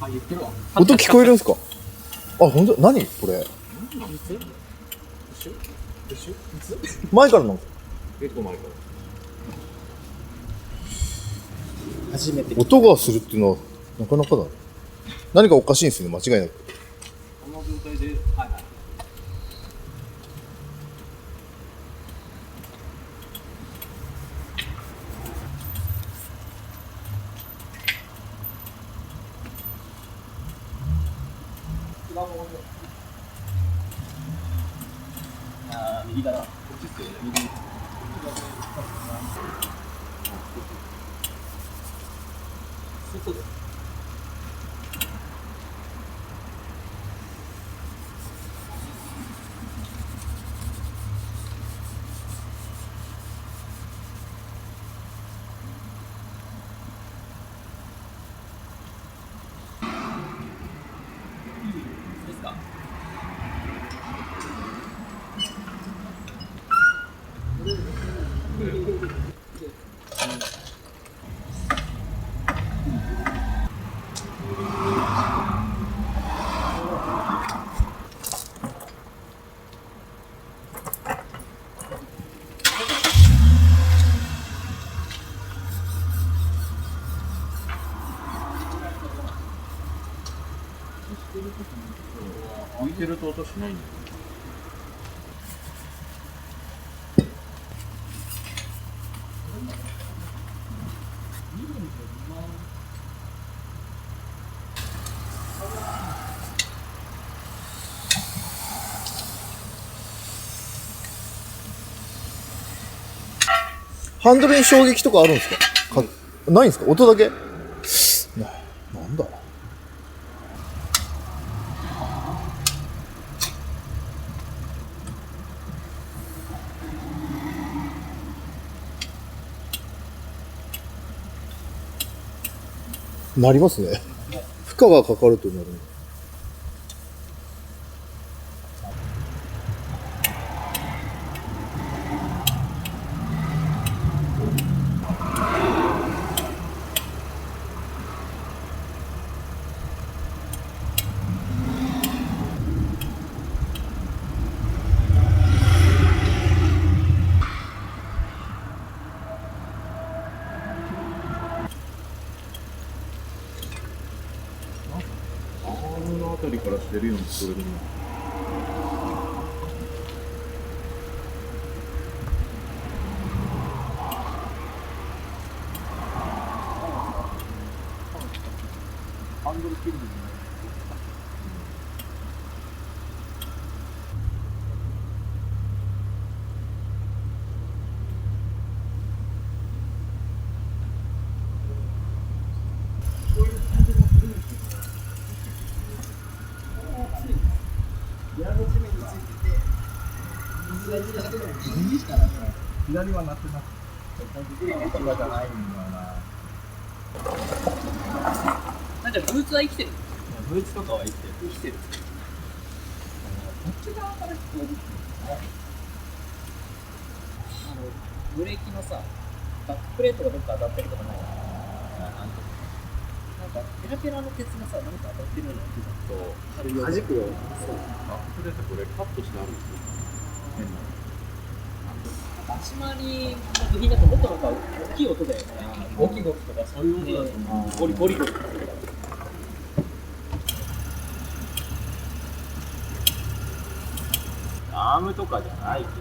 あ、言ってるわ。音聞こえるんすか？あ、ほんと？何これ？前からなんですか？結構前から。初めて。音がするっていうのはなかなかだ。何かおかしいんですよね、間違いなく。この状態で、はいはい。あー、右だな。こっちっすよね。右。外で。ですか？浮いてると音しないんだよ。ハンドルに衝撃とかあるんですか？ないんですか？音だけ？なんだ？なりますね。負荷がかかるとなる。アームのあたりからしてるように聞こえるな。ハンドル切るんじゃない？裏の地面についてて、水が出たけど、右しかなくない。左はなってなくて。今とかじゃないんだよな。なんかブーツは生きてる。ブーツとかは生きてる。生きてる。こっち側から聞こえるっていうのブレーキのさ、バックプレートがどっか当たってるとかない？なんかペラペラの鉄がさ、なんか当たってるような気がそう。するよ。弾くよ。そう。アップデートこれカットしてあるんですよ。変な。足回りの部品だともっとなんか大きい音だよね。ゴキゴキとかそういう音だと思う。ゴリゴリゴリ。アームとかじゃない気が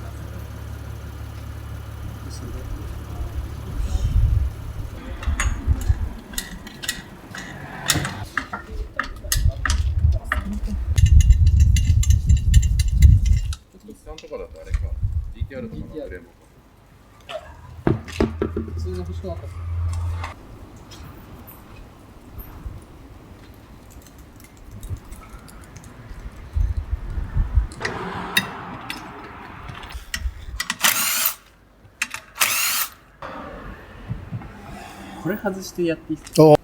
する。日産とかだとあれか。GTR とかのフレームか。普通の欲しくなったっす。これ外してやっていいっすか？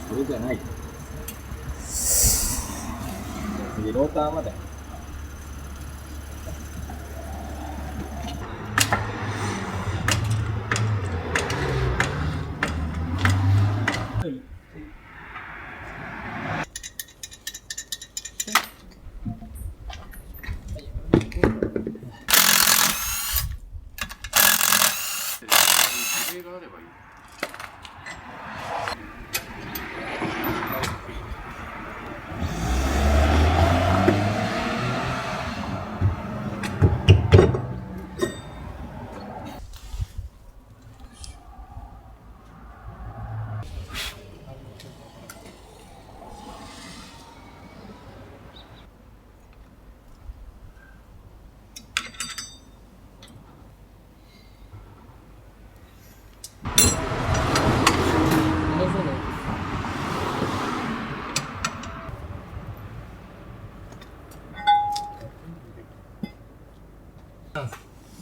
それじゃない。次、ローターまで。事例があればいい。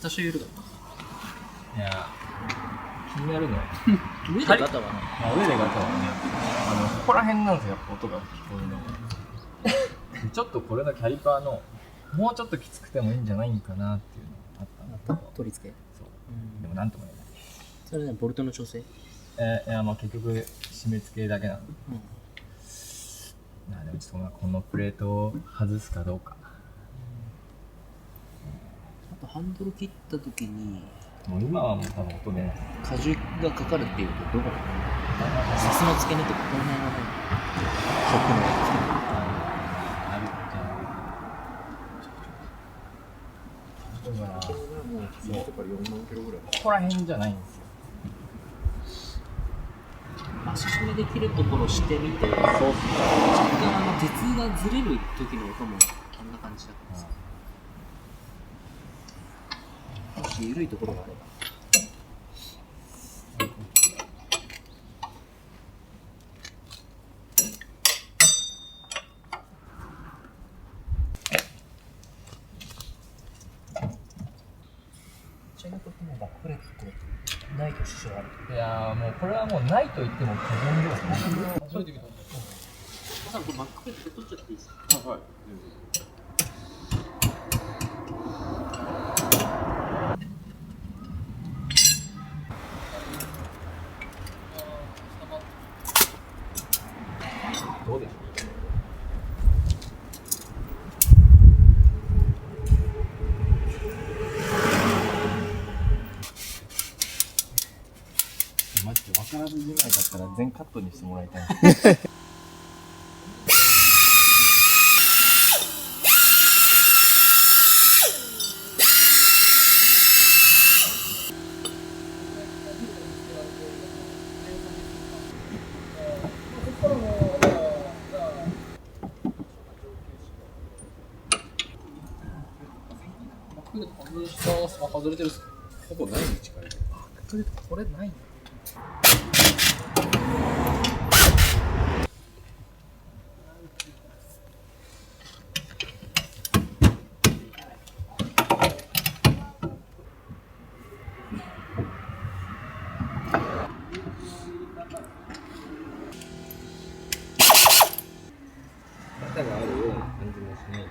多少緩かっいや気になるのはた。上でガタはない。上でガタはねここら辺なんですよ、やっぱ音が聞こえるのがちょっとこれのキャリパーのもうちょっときつくてもいいんじゃないんかなっていうのがあったんだけど、取り付け。そうでもなんとも言えない。それね、ボルトの調整。いやまあ結局締め付けだけなんで、でもちょっとまあこのプレートを外すかどうか。あとハンドル切った時にもう今はもう多分音出ない。荷重がかかるっていうとどこかな。サスの付け根とかこの辺はね、ショックの付け根。あるじゃん。だからもう1とか4万キロぐらい。ここら辺じゃないんですよ。足締めできるところしてみて、若干鉄がずれる時の音もこんな感じだからさ。もし緩いところがあれば。ちなみにこれもうバックプレートこれないと支障ある。いやーもうこれはもうないと言っても過言ではない。それで見た。まさにこれバックプレート取っちゃっていいですか。あ、はい。どうでしょう。マジで分からずじまいだったら全カットにしてもらいたい。外れてるっす。ほぼないに近い。これない。肩があるような感じもしない。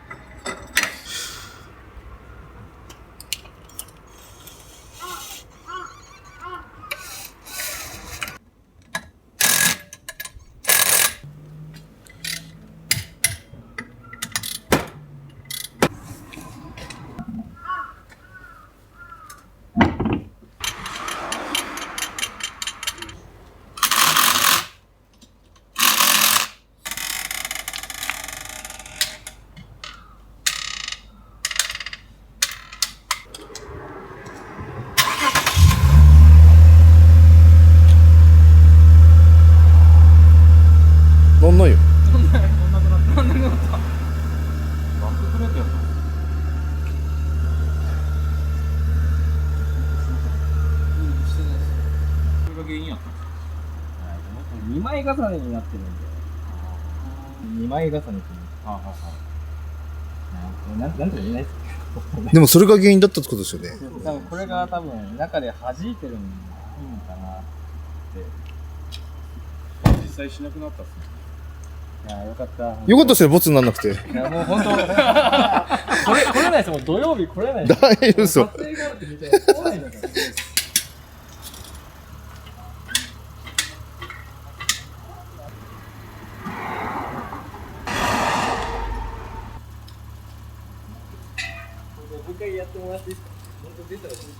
なんないよ。バックプレートやった。それが原因やったんですか。2枚重ねになってるんで、2枚重ねっていう。なんとも言えないですけど。でもそれが原因だったってことですよね。多分これが多分中で弾いてるんかなって。実際しなくなったっすね。いやよかった。よかったですね、ボツにならなくて。いやもう本当来れないですもん。土曜日来れないです。大嘘。撮影があるって見て来ないんだから。もう一回やってもらっていいですか。本当出たらどうしようか。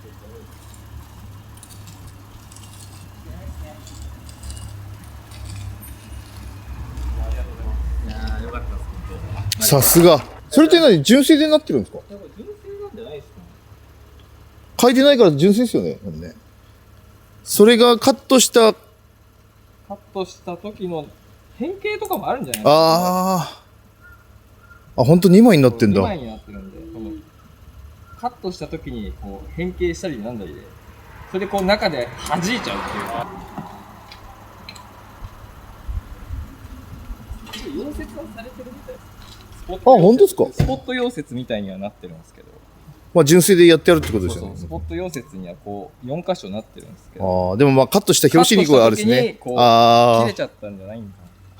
いやーよかったです。さすが。それって何純正でなってるんですか？本当。純正なんじゃないですか。書いてないから純正ですよね。多分ね。それがカットした、カットした時の変形とかもあるんじゃないですか。本当2枚になってん2だ。枚になってるんで、このカットした時にこう変形したりなんだりで、それでこう中で弾いちゃうっていうか。溶接はされてるみたいです。本当ですか？スポット溶接みたいにはなってるんですけど、まあ純正でやってやるってことですよね。そうそう、スポット溶接にはこう4箇所なってるんですけど、でもまあカットした表紙にこうあるんですね。カットした時にこう切れちゃったんじゃないんか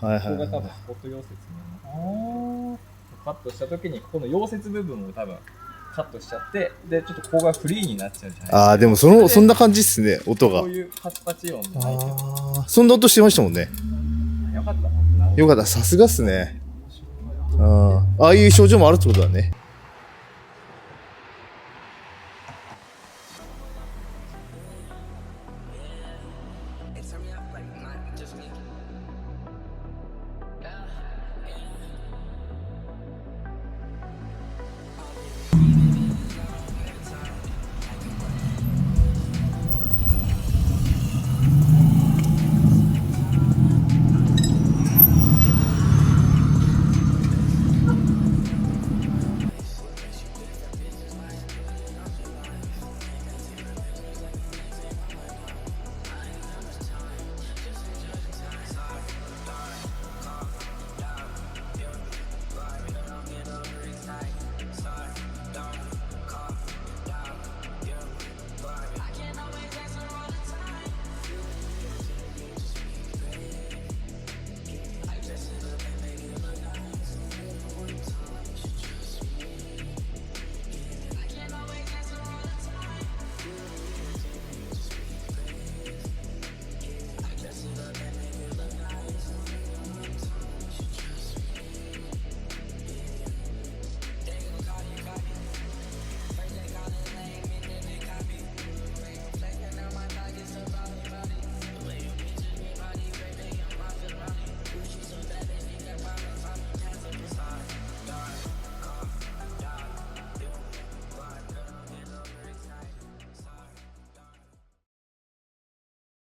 な。はいはいここが多分はスポット溶接になってカットした時にここの溶接部分を多分カットしちゃって、でちょっとここがフリーになっちゃうじゃないですか。でもそんな感じっすね、音がこう。いうパチパチ音じゃないけど、そんな音してましたもんね。よかったな。よかった、さすがっすね。ああいう症状もあるってことだね。